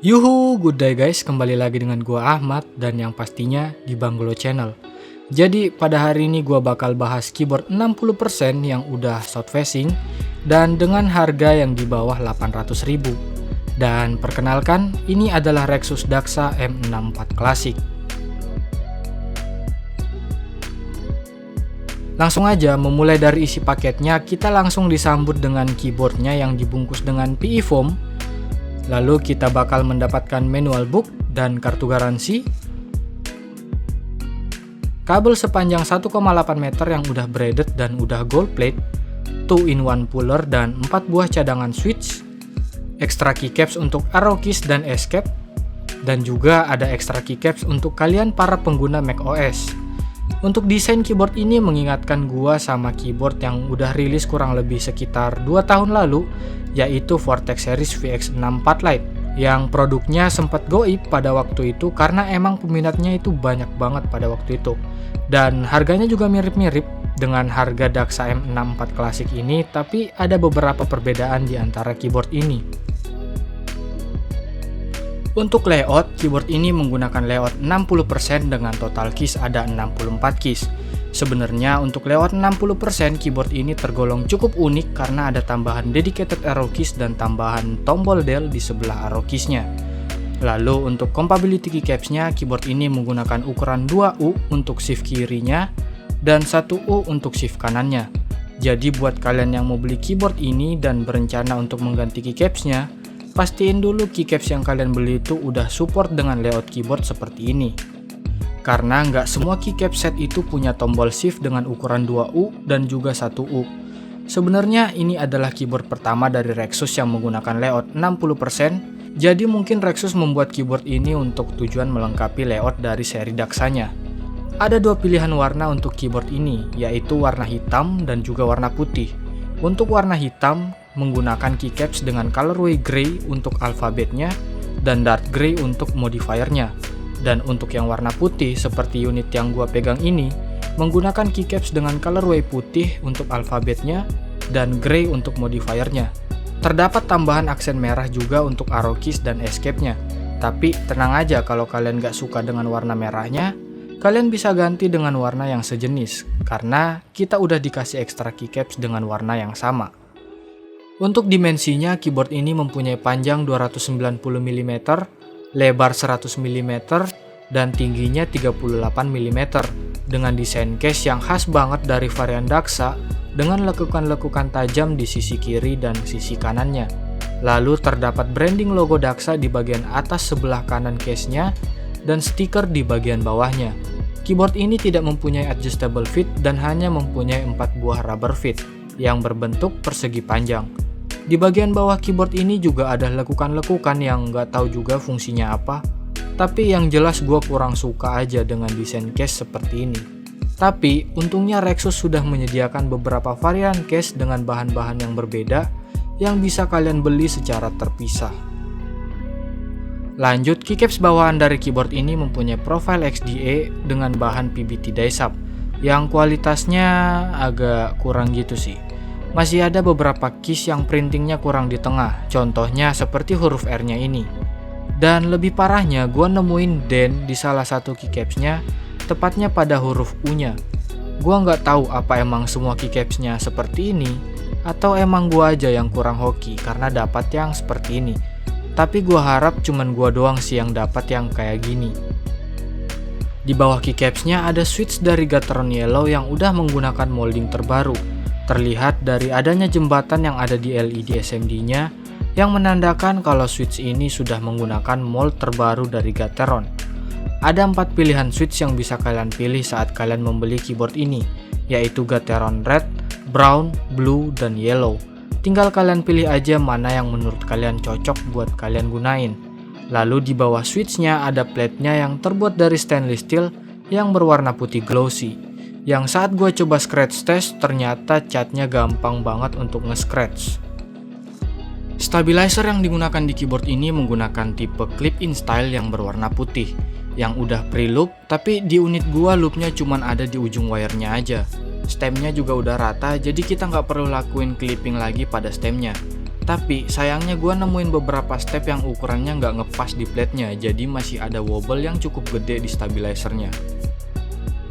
Yuhu, good day guys, kembali lagi dengan gua Ahmad dan yang pastinya di Banggolo Channel. Jadi pada hari ini gua bakal bahas keyboard 60% yang udah south facing dan dengan harga yang di bawah 800.000. Dan perkenalkan, ini adalah Rexus Daxa M64 Classic. Langsung aja memulai dari isi paketnya, kita langsung disambut dengan keyboardnya yang dibungkus dengan PE foam. Lalu kita bakal mendapatkan manual book dan kartu garansi, kabel sepanjang 1,8 meter yang udah braided dan udah gold plate, 2-in-1 puller dan 4 buah cadangan switch, extra keycaps untuk arrow keys dan escape, dan juga ada extra keycaps untuk kalian para pengguna macOS. Untuk desain keyboard ini mengingatkan gua sama keyboard yang udah rilis kurang lebih sekitar 2 tahun lalu, yaitu Vortex Series VX64 Lite, yang produknya sempat goib pada waktu itu karena emang peminatnya itu banyak banget pada waktu itu. Dan harganya juga mirip-mirip dengan harga Daxa M64 Classic ini, tapi ada beberapa perbedaan di antara keyboard ini. Untuk layout, keyboard ini menggunakan layout 60% dengan total keys ada 64 keys. Sebenarnya untuk layout 60% keyboard ini tergolong cukup unik karena ada tambahan dedicated arrow keys dan tambahan tombol del di sebelah arrow keysnya. Lalu untuk compatibility keycapsnya, keyboard ini menggunakan ukuran 2U untuk shift kirinya dan 1U untuk shift kanannya. Jadi buat kalian yang mau beli keyboard ini dan berencana untuk mengganti keycapsnya, pastiin dulu keycaps yang kalian beli itu udah support dengan layout keyboard seperti ini. Karena nggak semua keycap set itu punya tombol shift dengan ukuran 2U dan juga 1U. Sebenarnya ini adalah keyboard pertama dari Rexus yang menggunakan layout 60%, jadi mungkin Rexus membuat keyboard ini untuk tujuan melengkapi layout dari seri Daxanya. Ada dua pilihan warna untuk keyboard ini, yaitu warna hitam dan juga warna putih. Untuk warna hitam, menggunakan keycaps dengan colorway grey untuk alfabetnya dan dark grey untuk modifiernya. Dan untuk yang warna putih seperti unit yang gua pegang ini, menggunakan keycaps dengan colorway putih untuk alfabetnya dan grey untuk modifiernya. Terdapat tambahan aksen merah juga untuk arrow keys dan escape-nya. Tapi tenang aja, kalau kalian gak suka dengan warna merahnya, kalian bisa ganti dengan warna yang sejenis, karena kita udah dikasih extra keycaps dengan warna yang sama. Untuk dimensinya, keyboard ini mempunyai panjang 290 mm, lebar 100 mm, dan tingginya 38 mm, dengan desain case yang khas banget dari varian Daxa dengan lekukan-lekukan tajam di sisi kiri dan sisi kanannya. Lalu terdapat branding logo Daxa di bagian atas sebelah kanan case-nya dan stiker di bagian bawahnya. Keyboard ini tidak mempunyai adjustable feet dan hanya mempunyai 4 buah rubber feet yang berbentuk persegi panjang. Di bagian bawah keyboard ini juga ada lekukan-lekukan yang nggak tahu juga fungsinya apa, tapi yang jelas gue kurang suka aja dengan desain case seperti ini. Tapi untungnya Rexus sudah menyediakan beberapa varian case dengan bahan-bahan yang berbeda yang bisa kalian beli secara terpisah. Lanjut, keycaps bawahan dari keyboard ini mempunyai profil XDA dengan bahan PBT die-sub yang kualitasnya agak kurang gitu sih. Masih ada beberapa keys yang printingnya kurang di tengah, contohnya seperti huruf R-nya ini. Dan lebih parahnya, gua nemuin dent di salah satu keycapsnya, tepatnya pada huruf U-nya. Gua nggak tahu apa emang semua keycapsnya seperti ini, atau emang gua aja yang kurang hoki karena dapat yang seperti ini. Tapi gua harap cuman gua doang sih yang dapat yang kayak gini. Di bawah keycapsnya ada switch dari Gateron Yellow yang udah menggunakan molding terbaru. Terlihat dari adanya jembatan yang ada di LED SMD-nya yang menandakan kalau switch ini sudah menggunakan mold terbaru dari Gateron. Ada 4 pilihan switch yang bisa kalian pilih saat kalian membeli keyboard ini, yaitu Gateron Red, Brown, Blue, dan Yellow. Tinggal kalian pilih aja mana yang menurut kalian cocok buat kalian gunain. Lalu di bawah switch-nya ada plate-nya yang terbuat dari stainless steel yang berwarna putih glossy. Yang saat gue coba scratch test, ternyata catnya gampang banget untuk nge-scratch. Stabilizer yang digunakan di keyboard ini menggunakan tipe clip-in style yang berwarna putih, yang udah pre-loop, tapi di unit gua loopnya cuman ada di ujung wire-nya aja. Stemnya juga udah rata, jadi kita nggak perlu lakuin clipping lagi pada stemnya. Tapi sayangnya gue nemuin beberapa step yang ukurannya nggak ngepas di plate-nya, jadi masih ada wobble yang cukup gede di stabilizernya.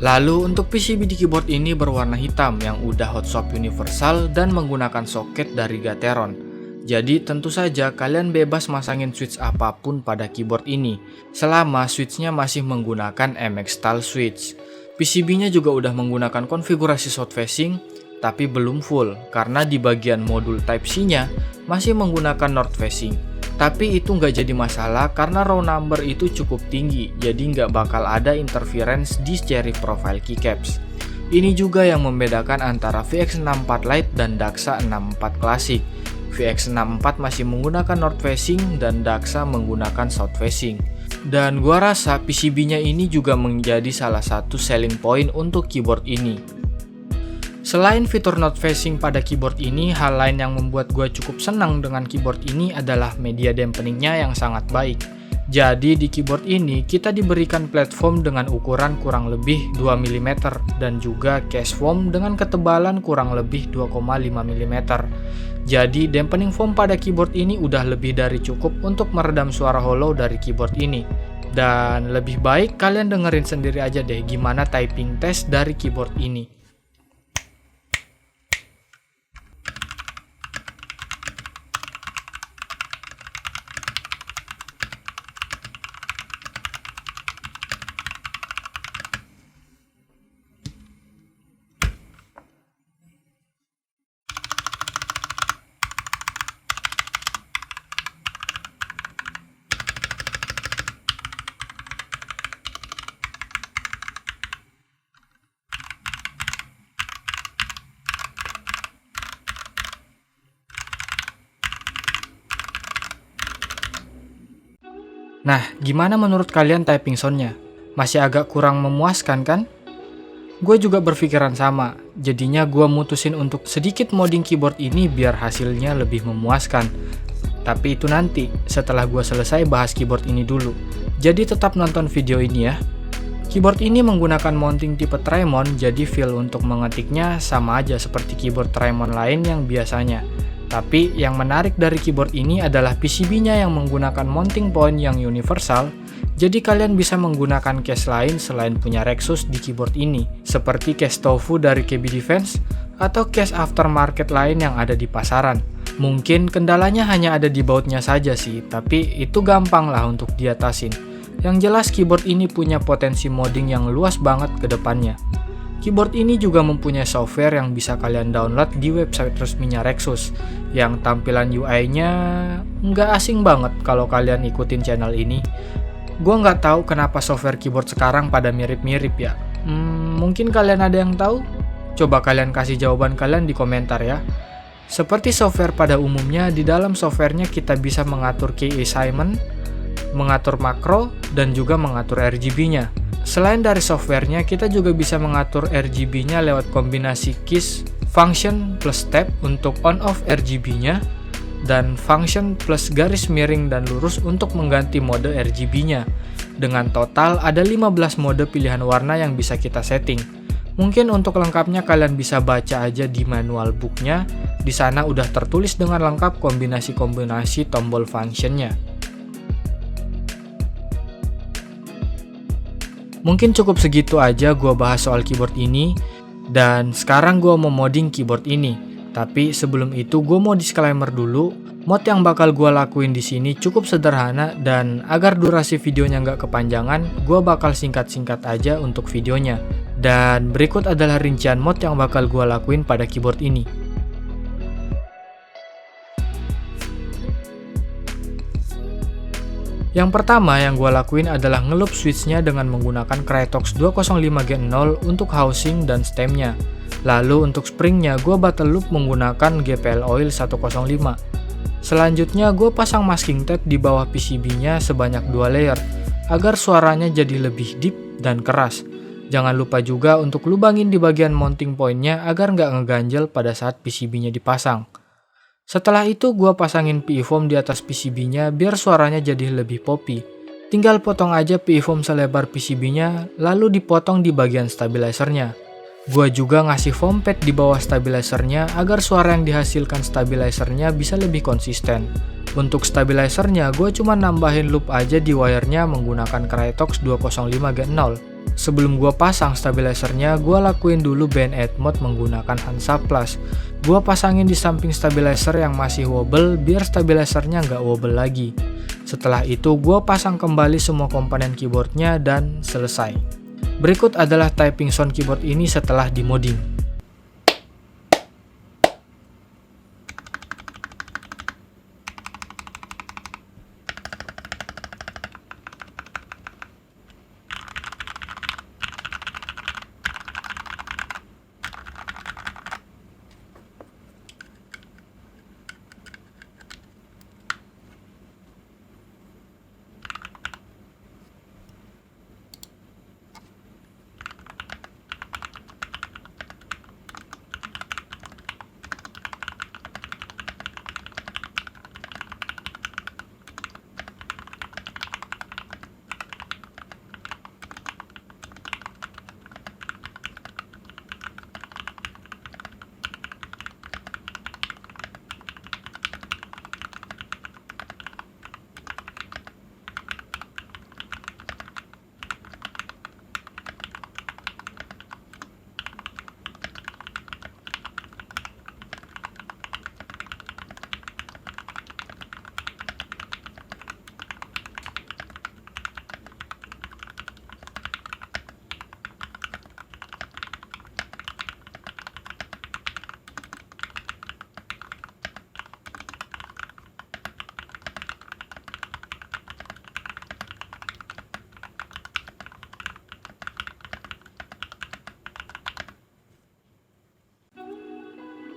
Lalu untuk PCB di keyboard ini berwarna hitam yang udah hot swap universal dan menggunakan soket dari Gateron. Jadi tentu saja kalian bebas masangin switch apapun pada keyboard ini, selama switchnya masih menggunakan MX style switch. PCB-nya juga udah menggunakan konfigurasi south facing, tapi belum full karena di bagian modul Type-C-nya masih menggunakan north facing. Tapi itu nggak jadi masalah karena row number itu cukup tinggi, jadi nggak bakal ada interference di cherry profile keycaps. Ini juga yang membedakan antara VX64 Lite dan Daxa 64 Classic. VX64 masih menggunakan north facing dan Daxa menggunakan south facing. Dan gua rasa PCB-nya ini juga menjadi salah satu selling point untuk keyboard ini. Selain fitur north facing pada keyboard ini, hal lain yang membuat gue cukup senang dengan keyboard ini adalah media dampeningnya yang sangat baik. Jadi di keyboard ini kita diberikan platform dengan ukuran kurang lebih 2 mm dan juga case foam dengan ketebalan kurang lebih 2,5 mm. Jadi dampening foam pada keyboard ini udah lebih dari cukup untuk meredam suara hollow dari keyboard ini. Dan lebih baik kalian dengerin sendiri aja deh gimana typing test dari keyboard ini. Nah, gimana menurut kalian typing sound-nya? Masih agak kurang memuaskan kan? Gue juga berpikiran sama, jadinya gue mutusin untuk sedikit modding keyboard ini biar hasilnya lebih memuaskan. Tapi itu nanti, setelah gue selesai bahas keyboard ini dulu. Jadi tetap nonton video ini ya. Keyboard ini menggunakan mounting tipe Tremon, jadi feel untuk mengetiknya sama aja seperti keyboard Tremon lain yang biasanya. Tapi yang menarik dari keyboard ini adalah PCB-nya yang menggunakan mounting point yang universal, jadi kalian bisa menggunakan case lain selain punya Rexus di keyboard ini, seperti case Tofu dari KB Defense atau case aftermarket lain yang ada di pasaran. Mungkin kendalanya hanya ada di bautnya saja sih, tapi itu gampang lah untuk diatasin. Yang jelas keyboard ini punya potensi modding yang luas banget ke depannya. Keyboard ini juga mempunyai software yang bisa kalian download di website resminya Rexus, yang tampilan UI-nya nggak asing banget kalau kalian ikutin channel ini. Gua nggak tahu kenapa software keyboard sekarang pada mirip-mirip ya. Mungkin kalian ada yang tahu? Coba kalian kasih jawaban kalian di komentar ya. Seperti software pada umumnya, di dalam softwarenya kita bisa mengatur key assignment, mengatur makro, dan juga mengatur RGB-nya. Selain dari softwarenya, kita juga bisa mengatur RGB-nya lewat kombinasi keys, function plus tab untuk on-off RGB-nya, dan function plus garis miring dan lurus untuk mengganti mode RGB-nya. Dengan total ada 15 mode pilihan warna yang bisa kita setting. Mungkin untuk lengkapnya kalian bisa baca aja di manual book-nya. Di sana udah tertulis dengan lengkap kombinasi-kombinasi tombol function-nya. Mungkin cukup segitu aja gua bahas soal keyboard ini, dan sekarang gua mau modding keyboard ini. Tapi sebelum itu gua mau disclaimer dulu, mod yang bakal gua lakuin di sini cukup sederhana dan agar durasi videonya nggak kepanjangan, gua bakal singkat-singkat aja untuk videonya. Dan berikut adalah rincian mod yang bakal gua lakuin pada keyboard ini. Yang pertama yang gue lakuin adalah ngeloop switch-nya dengan menggunakan Krytox 205 Gen 0 untuk housing dan stemnya. Lalu untuk spring-nya gue battle loop menggunakan GPL Oil 105. Selanjutnya gue pasang masking tape di bawah PCB-nya sebanyak 2 layer agar suaranya jadi lebih deep dan keras. Jangan lupa juga untuk lubangin di bagian mounting point-nya agar nggak ngeganjel pada saat PCB-nya dipasang. Setelah itu gue pasangin PE foam di atas PCB-nya biar suaranya jadi lebih poppy. Tinggal potong aja PE foam selebar PCB-nya lalu dipotong di bagian stabilizernya. Gua juga ngasih foam pad di bawah stabilizernya agar suara yang dihasilkan stabilizernya bisa lebih konsisten. Untuk stabilizernya, gue cuma nambahin loop aja di wirenya menggunakan Krytox 205G0. Sebelum gue pasang stabilizernya, gue lakuin dulu band aid mode menggunakan Hansa Plus. Gue pasangin di samping stabilizer yang masih wobble biar stabilizernya nggak wobble lagi. Setelah itu, gue pasang kembali semua komponen keyboardnya dan selesai. Berikut adalah typing sound keyboard ini setelah dimoding.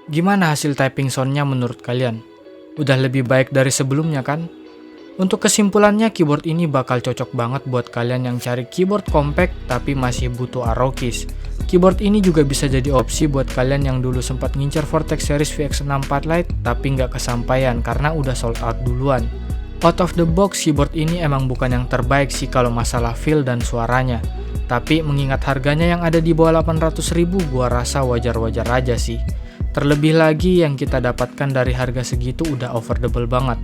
Gimana hasil typing soundnya menurut kalian? Udah lebih baik dari sebelumnya kan? Untuk kesimpulannya, keyboard ini bakal cocok banget buat kalian yang cari keyboard compact tapi masih butuh arrow keys. Keyboard ini juga bisa jadi opsi buat kalian yang dulu sempat ngincer Vortex Series VX64 Lite tapi nggak kesampaian karena udah sold out duluan. Out of the box, keyboard ini emang bukan yang terbaik sih kalau masalah feel dan suaranya. Tapi mengingat harganya yang ada di bawah 800.000, gua rasa wajar-wajar aja sih. Terlebih lagi yang kita dapatkan dari harga segitu udah affordable banget.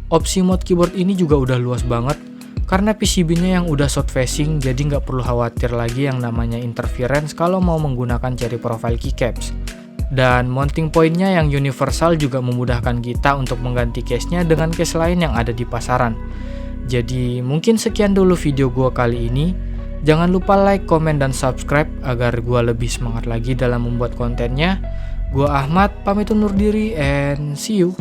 Opsi mode keyboard ini juga udah luas banget, karena PCB-nya yang udah short facing jadi nggak perlu khawatir lagi yang namanya interference kalau mau menggunakan cherry profile keycaps. Dan mounting point-nya yang universal juga memudahkan kita untuk mengganti case-nya dengan case lain yang ada di pasaran. Jadi mungkin sekian dulu video gua kali ini. Jangan lupa like, komen, dan subscribe agar gua lebih semangat lagi dalam membuat kontennya. Gua Ahmad, pamit undur diri and see you.